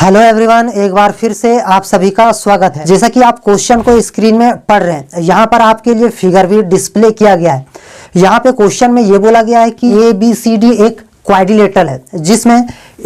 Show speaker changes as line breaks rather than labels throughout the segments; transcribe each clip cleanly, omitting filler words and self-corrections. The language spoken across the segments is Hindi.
हेलो एवरीवन, एक बार फिर से आप सभी का स्वागत है। जैसा कि आप क्वेश्चन को स्क्रीन में पढ़ रहे हैं, यहाँ पर आपके लिए फिगर भी डिस्प्ले किया गया है। यहाँ पे क्वेश्चन में ये बोला गया है कि ए बी सी डी एक क्वाड्रिलेटरल है जिसमें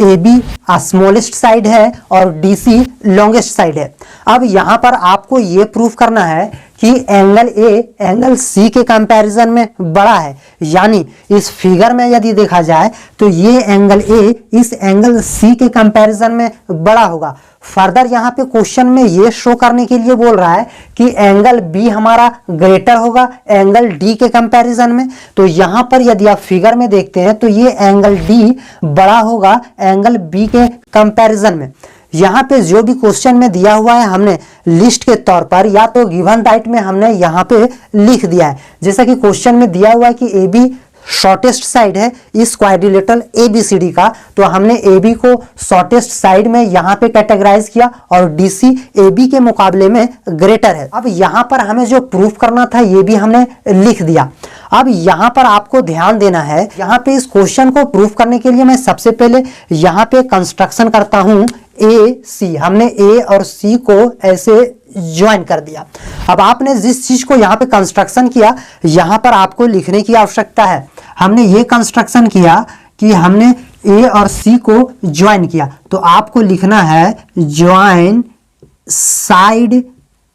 ए बी स्मॉलेस्ट साइड है और डी सी लॉन्गेस्ट साइड है। अब यहाँ पर आपको ये प्रूफ करना है कि एंगल ए एंगल सी के कंपैरिजन में बड़ा है, यानी इस फिगर में यदि देखा जाए तो ये एंगल ए इस एंगल सी के कंपैरिजन में बड़ा होगा। फर्दर यहाँ पे क्वेश्चन में ये शो करने के लिए बोल रहा है कि एंगल बी हमारा ग्रेटर होगा एंगल डी के कंपैरिजन में। तो यहाँ पर यदि आप फिगर में देखते हैं तो ये एंगल डी बड़ा होगा एंगल बी के कंपैरिजन में। यहाँ पे जो भी क्वेश्चन में दिया हुआ है हमने लिस्ट के तौर पर या तो गिवन राइट में हमने यहाँ पे लिख दिया है। जैसा कि क्वेश्चन में दिया हुआ है कि ए बी शॉर्टेस्ट साइड है इस quadrilateral A B C D का, तो हमने ए बी को शॉर्टेस्ट साइड में यहाँ पे कैटेगराइज किया और डी सी ए बी के मुकाबले में ग्रेटर है। अब यहाँ पर हमें जो प्रूफ करना था ये भी हमने लिख दिया। अब यहाँ पर आपको ध्यान देना है, यहाँ पे इस क्वेश्चन को प्रूफ करने के लिए मैं सबसे पहले यहाँ पे कंस्ट्रक्शन करता हूँ ए सी। हमने ए और सी को ऐसे ज्वाइन कर दिया। अब आपने जिस चीज को यहाँ पे कंस्ट्रक्शन किया यहाँ पर आपको लिखने की आवश्यकता है। हमने ये कंस्ट्रक्शन किया कि हमने ए और सी को ज्वाइन किया, तो आपको लिखना है ज्वाइन साइड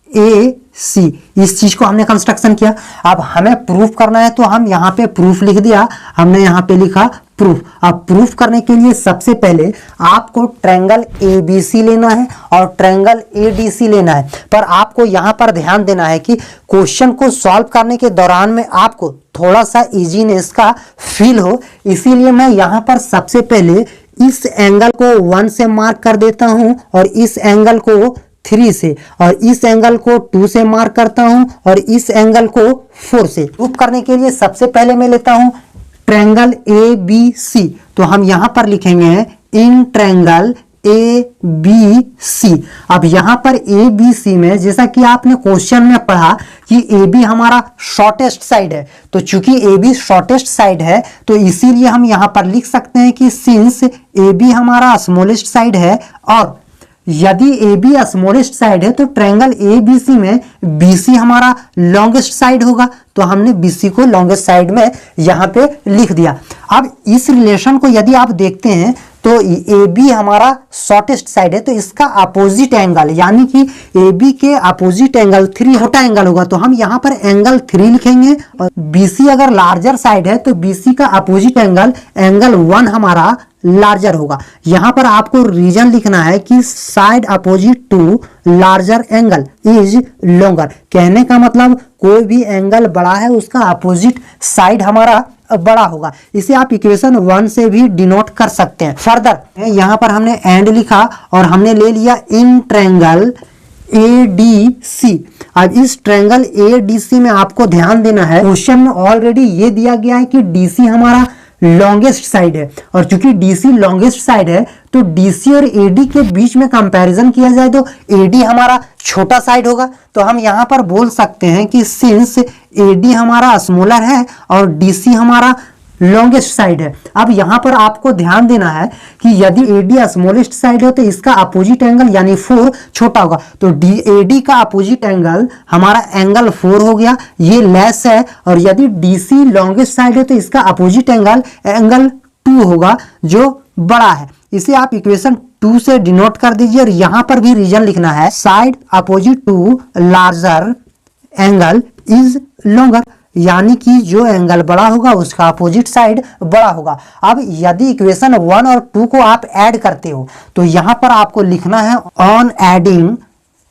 ए सी। इस चीज को हमने कंस्ट्रक्शन किया। अब हमें प्रूफ करना है तो हम यहाँ पे प्रूफ लिख दिया, हमने यहाँ पे लिखा प्रूफ। अब प्रूफ करने के लिए सबसे पहले आपको ट्रायंगल ए बी सी लेना है और ट्रायंगल ए डी सी लेना है। पर आपको यहाँ पर ध्यान देना है कि क्वेश्चन को सॉल्व करने के दौरान में आपको थोड़ा सा इजीनेस का फील हो, इसीलिए मैं यहाँ पर सबसे पहले इस एंगल को 1 से मार्क कर देता हूँ और इस एंगल को 3 से, और इस एंगल को 2 से मार्क करता हूं और इस एंगल को 4 से। प्रूफ करने के लिए सबसे पहले मैं लेता हूं ट्रायंगल ए बी सी, तो हम यहां पर लिखेंगे इन ट्रायंगल ए बी सी। अब यहां पर ए बी सी में जैसा कि आपने क्वेश्चन में पढ़ा कि ए बी हमारा शॉर्टेस्ट साइड है, तो चूंकि ए बी शॉर्टेस्ट साइड है तो इसीलिए हम यहां पर लिख सकते हैं कि सिंस ए बी हमारा स्मॉलेस्ट साइड है और यदि ए बी स्मॉलेस्ट साइड है तो ट्रायंगल ए बी सी में बी सी हमारा लॉन्गेस्ट साइड होगा, तो हमने बी सी को लॉन्गेस्ट साइड में यहां पे लिख दिया। अब इस रिलेशन को यदि आप देखते हैं तो ए बी हमारा शॉर्टेस्ट साइड है, तो इसका अपोजिट एंगल यानी कि ए बी के अपोजिट एंगल 3 छोटा एंगल होगा, तो हम यहाँ पर एंगल 3 लिखेंगे। और बी सी अगर लार्जर साइड है तो बी सी का अपोजिट एंगल एंगल 1 हमारा लार्जर होगा। यहां पर आपको रीजन लिखना है कि side opposite to larger angle is longer. कहने का मतलब कोई भी एंगल बड़ा है उसका अपोजिट साइड हमारा बड़ा होगा। इसे आप इक्वेशन 1 से भी डिनोट कर सकते हैं। फर्दर यहां पर हमने एंड लिखा और हमने ले लिया इन ट्रायंगल ए डी सी। अब इस ट्रायंगल ए डी सी में आपको ध्यान देना है, क्वेश्चन में ऑलरेडी ये दिया गया है कि डी सी हमारा लॉन्गेस्ट साइड है, और चूंकि डीसी लॉन्गेस्ट साइड है तो डीसी और एडी के बीच में कंपैरिजन किया जाए तो एडी हमारा छोटा साइड होगा। तो हम यहां पर बोल सकते हैं कि सिंस एडी हमारा स्मॉलर है और डीसी हमारा लॉन्गेस्ट साइड है। अब यहां पर आपको ध्यान देना है कि यदि एडी स्मॉलेस्ट साइड है तो इसका अपोजिट एंगल यानी 4 छोटा होगा, तो एडी का अपोजिट एंगल हमारा एंगल 4 हो गया, ये लेस है। और यदि डीसी लॉन्गेस्ट साइड है तो इसका अपोजिट एंगल 2 होगा जो बड़ा है। इसे आप इक्वेशन 2 से डिनोट कर दीजिए और यहां पर भी रीजन लिखना है side opposite to larger angle is longer, यानी कि जो एंगल बड़ा होगा उसका अपोजिट साइड बड़ा होगा। अब यदि इक्वेशन 1 और 2 को आप ऐड करते हो तो यहां पर आपको लिखना है ऑन एडिंग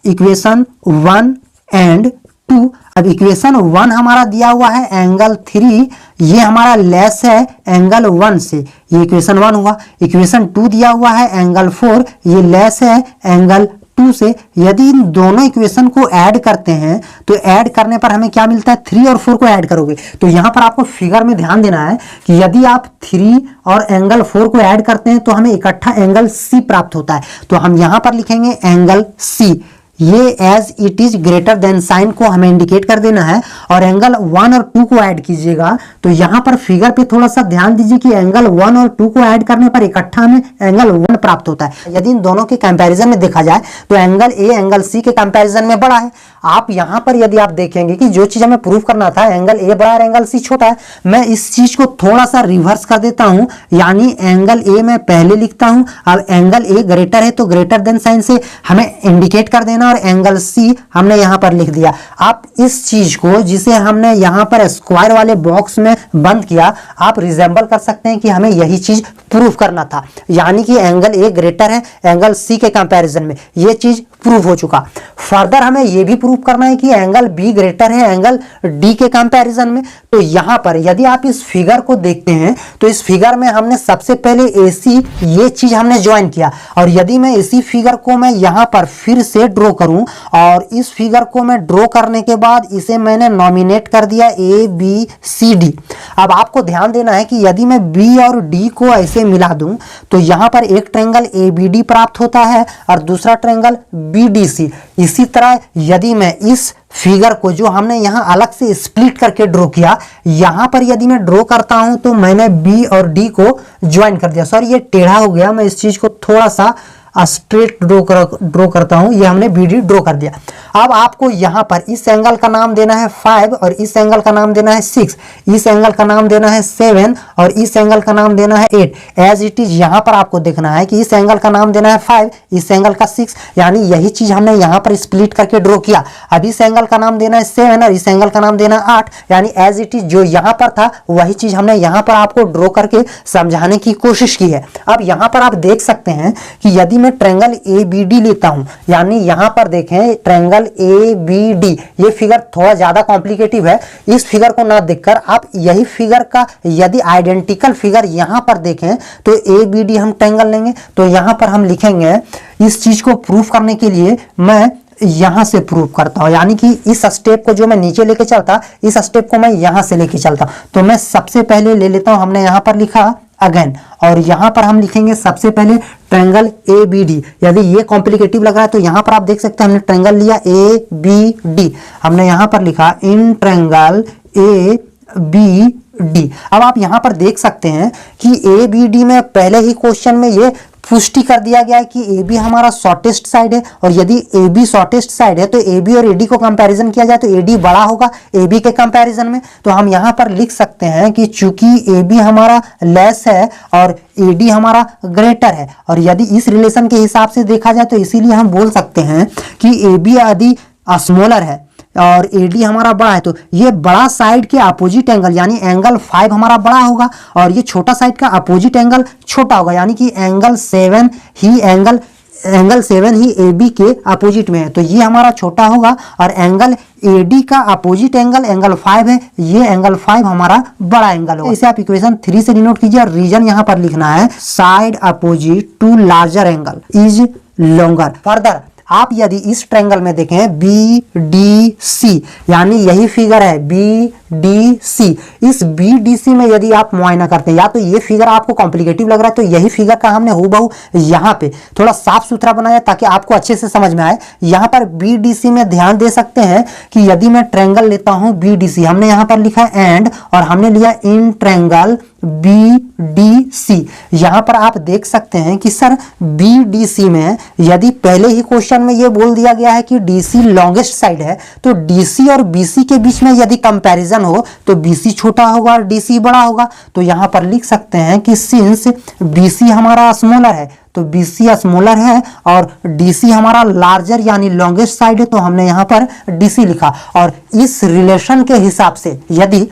इक्वेशन 1 एंड 2। अब इक्वेशन 1 हमारा दिया हुआ है एंगल 3, ये हमारा लेस है एंगल 1 से, ये इक्वेशन 1 हुआ। इक्वेशन 2 दिया हुआ है एंगल 4, ये लेस है एंगल 2 से। यदि इन दोनों इक्वेशन को ऐड करते हैं तो ऐड करने पर हमें क्या मिलता है, 3 और 4 को ऐड करोगे तो यहां पर आपको फिगर में ध्यान देना है कि यदि आप 3 और एंगल 4 को ऐड करते हैं तो हमें इकट्ठा एंगल सी प्राप्त होता है। तो हम यहां पर लिखेंगे एंगल सी, ये as it is greater than sign को हमें इंडिकेट कर देना है और एंगल 1 और 2 को ऐड कीजिएगा। तो यहाँ पर फिगर पे थोड़ा सा ध्यान दीजिए कि एंगल 1 और 2 को ऐड करने पर इकट्ठा हमें एंगल 1 प्राप्त होता है। यदि इन दोनों के कंपैरिजन में देखा जाए तो एंगल ए एंगल सी के कंपैरिजन में बड़ा है। आप यहाँ पर यदि आप देखेंगे कि जो चीज हमें प्रूव करना था एंगल ए बड़ा है एंगल सी छोटा है, मैं इस चीज को थोड़ा सा रिवर्स कर देता हूं, यानी एंगल ए मैं पहले लिखता हूं, अब एंगल ए ग्रेटर है तो ग्रेटर देन साइन से हमें इंडिकेट कर देना और एंगल सी हमने यहां पर लिख दिया। आप इस चीज को जिसे हमने यहां पर स्क्वायर वाले बॉक्स में बंद किया, आप रिजेंबल कर सकते हैं कि हमें यही चीज प्रूव करना था, यानी कि एंगल ए ग्रेटर है एंगल सी के कंपैरिजन में। यह चीज प्रूव हो चुका। फर्दर हमें यह भी प्रूव करना है कि एंगल बी ग्रेटर है एंगल डी के कंपैरिजन में। तो यहां पर यदि आप इस फिगर को देखते हैं तो इस फिगर में हमने सबसे पहले एसी ये चीज हमने ज्वाइन किया, और यदि मैं इसी फिगर को मैं यहां पर फिर से ड्रॉ करूं और इस फिगर को मैं ड्रॉ करने के बाद इसे मैंने नॉमिनेट कर दिया ए बी सी डी। अब आपको ध्यान देना है कि यदि मैं बी और डी को ऐसे मिला दूं तो यहां पर एक ट्रायंगल ए बी डी प्राप्त होता है और दूसरा ट्रायंगल बी डी सी। इसी तरह यदि मैं इस फिगर को जो हमने यहां अलग से स्प्लिट करके ड्रॉ किया, यहां पर यदि मैं ड्रॉ करता हूं तो मैंने बी और डी को ज्वाइन कर दिया। सॉरी ये टेढ़ा हो गया, मैं इस चीज को थोड़ा सा स्ट्रेट ड्रॉ करता हूं। ये हमने बी डी ड्रॉ कर दिया। अब आपको यहां पर इस एंगल का नाम देना है 5 और इस एंगल का नाम देना है 6, इस एंगल का नाम देना है 7 और इस एंगल का नाम देना है 8। एज इट इज यहां पर आपको देखना है कि इस एंगल का नाम देना है 5, इस एंगल का 6, यानी यही चीज हमने यहां पर स्प्लिट करके ड्रॉ किया। अब इस एंगल का नाम देना है 7 और इस एंगल का नाम देना है 8, यानी एज इट इज जो यहां पर था वही चीज हमने यहां पर आपको ड्रॉ करके समझाने की कोशिश की है। अब यहां पर आप देख सकते हैं कि यदि मैं ट्रायंगल ए बी डी लेता हूं, यानी यहां पर देखें ट्रायंगल ए बी डी, ये फिगर थोड़ा ज्यादा कॉम्प्लिकेटिव है। इस फिगर को ना देखकर आप यही फिगर का यदि आइडेंटिकल फिगर यहां पर देखें तो ए बी डी हम ट्रायंगल लेंगे। तो यहां पर हम लिखेंगे, इस चीज को प्रूफ करने के लिए मैं यहां से प्रूव करता हूं, यानी कि इस स्टेप को जो मैं नीचे लेके चलता, इस स्टेप को मैं यहां से लेके चलता। तो मैं सबसे पहले ले लेता हूं, हमने यहां पर लिखा अगेन, और यहां पर हम लिखेंगे सबसे पहले ट्रायंगल ए बी डी। यदि ये कॉम्प्लिकेटिव लग रहा है तो यहां पर आप देख सकते हैं हमने ट्रायंगल लिया ए बी डी, हमने यहां पर लिखा in triangle A B D. अब आप यहां पर देख सकते हैं कि ए बी डी में पहले ही क्वेश्चन में ये पुष्टि कर दिया गया है कि ए बी हमारा शॉर्टेस्ट साइड है, और यदि ए बी शॉर्टेस्ट साइड है तो ए बी और ए डी को कंपैरिजन किया जाए तो ए डी बड़ा होगा ए बी के कंपैरिजन में। तो हम यहां पर लिख सकते हैं कि चूंकि ए बी हमारा लेस है और ए डी हमारा ग्रेटर है, और यदि इस रिलेशन के हिसाब से देखा जाए तो इसीलिए हम बोल सकते हैं कि ए बी यदि स्मॉलर है और AD हमारा बड़ा है तो ये बड़ा साइड के अपोजिट एंगल यानी एंगल 5 हमारा बड़ा होगा और ये छोटा साइड का अपोजिट एंगल छोटा होगा, यानी कि एंगल 7 ही AB के अपोजिट में है तो ये हमारा छोटा होगा, और एंगल AD का अपोजिट एंगल एंगल 5 है, ये एंगल 5 हमारा बड़ा एंगल होगा। इसे आप इक्वेशन 3 से डिनोट कीजिए और रीजन यहां पर लिखना है side opposite to larger angle is longer. Further आप यदि इस ट्रायंगल में देखें BDC, यानी यही फिगर है BDC, इस BDC में यदि आप मुआयना करते हैं, या तो ये फिगर आपको कॉम्प्लिकेटिव लग रहा है तो यही फिगर का हमने हूबहू यहाँ पे थोड़ा साफ सुथरा बनाया ताकि आपको अच्छे से समझ में आए। यहाँ पर BDC में ध्यान दे सकते हैं कि यदि मैं ट्रायंगल लेता हूँ BDC, हमने यहाँ पर लिखा है एंड और हमने लिया इन ट्रायंगल BDC। यहां पर आप देख सकते हैं कि सर BDC में यदि पहले ही क्वेश्चन में ये बोल दिया गया है कि DC लॉन्गेस्ट साइड है तो DC और BC के बीच में यदि कंपैरिजन हो तो BC छोटा होगा और DC बड़ा होगा। तो यहां पर लिख सकते हैं कि सिंस BC हमारा स्मॉलर है तो BC स्मॉलर है और DC हमारा लार्जर यानी लॉन्गेस्ट साइड है तो हमने यहां पर DC लिखा। और इस रिलेशन के हिसाब से यदि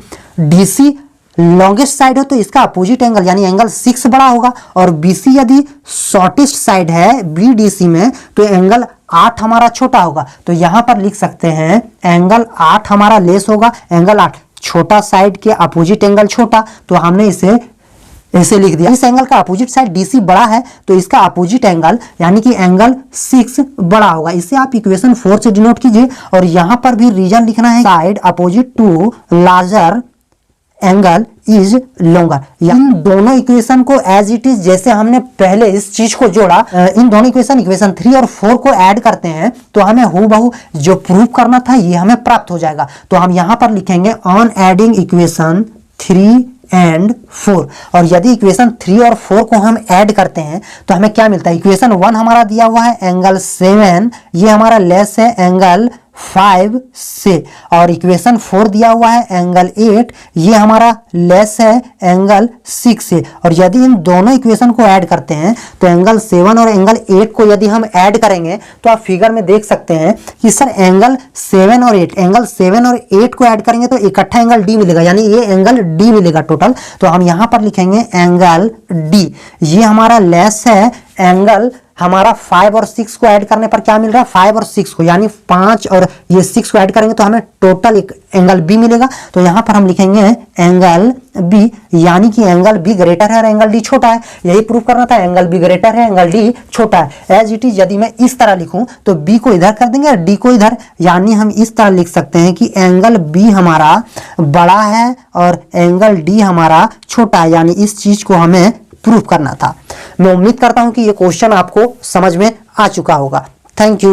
DC लॉन्गेस्ट साइड हो तो इसका अपोजिट एंगल यानी एंगल 6 बड़ा होगा, और BC यदि शॉर्टेस्ट साइड है BDC में तो एंगल 8 हमारा छोटा होगा। तो यहां पर लिख सकते हैं एंगल 8 हमारा लेस होगा, एंगल 8 छोटा साइड के अपोजिट एंगल छोटा, तो हमने इसे ऐसे लिख दिया। इस एंगल का अपोजिट साइड DC बड़ा है तो इसका अपोजिट एंगल यानी कि एंगल 6 बड़ा होगा। इसे आप इक्वेशन 4 से डिनोट कीजिए और यहां पर भी रीजन लिखना है side opposite to larger angle is longer. इन दोनों इक्वेशन को एज इट इज जैसे हमने पहले इस चीज को जोड़ा, इन दोनों इक्वेशन 3 और 4 को ऐड करते हैं तो हमें हूबहू जो प्रूव करना था ये हमें प्राप्त हो जाएगा। तो हम यहां पर लिखेंगे ऑन एडिंग इक्वेशन 3 एंड 4। और यदि इक्वेशन 3 और 4 को हम ऐड करते हैं तो हमें क्या मिलता है, इक्वेशन 1 हमारा दिया हुआ है एंगल 7, ये हमारा लेस है एंगल 5 से, और इक्वेशन 4 दिया हुआ है एंगल 8, ये हमारा लेस है एंगल 6 से। और यदि इन दोनों इक्वेशन को ऐड करते हैं तो एंगल 7 और एंगल 8 को यदि हम ऐड करेंगे तो आप फिगर में देख सकते हैं कि सर एंगल 7 और 8 को ऐड करेंगे तो इकट्ठा एंगल डी मिलेगा, यानी ये एंगल डी मिलेगा टोटल। तो हम यहां पर लिखेंगे एंगल डी, ये हमारा लेस है एंगल हमारा 5 और 6 को ऐड करने पर क्या मिल रहा है, 5 और 6 को, यानी 5 और ये 6 को ऐड करेंगे तो हमें टोटल एक एंगल बी मिलेगा। तो यहां पर हम लिखेंगे एंगल बी, यानी कि एंगल बी ग्रेटर है और एंगल डी छोटा है। यही प्रूव करना था, एंगल बी ग्रेटर है एंगल डी छोटा है। एज इट इज यदि मैं इस तरह लिखूं तो बी को इधर कर देंगे और डी को इधर, यानी हम इस तरह लिख सकते हैं कि एंगल बी हमारा बड़ा है और एंगल डी हमारा छोटा है, यानी इस चीज को हमें प्रूव करना था। मैं उम्मीद करता हूं कि ये क्वेश्चन आपको समझ में आ चुका होगा। Thank you.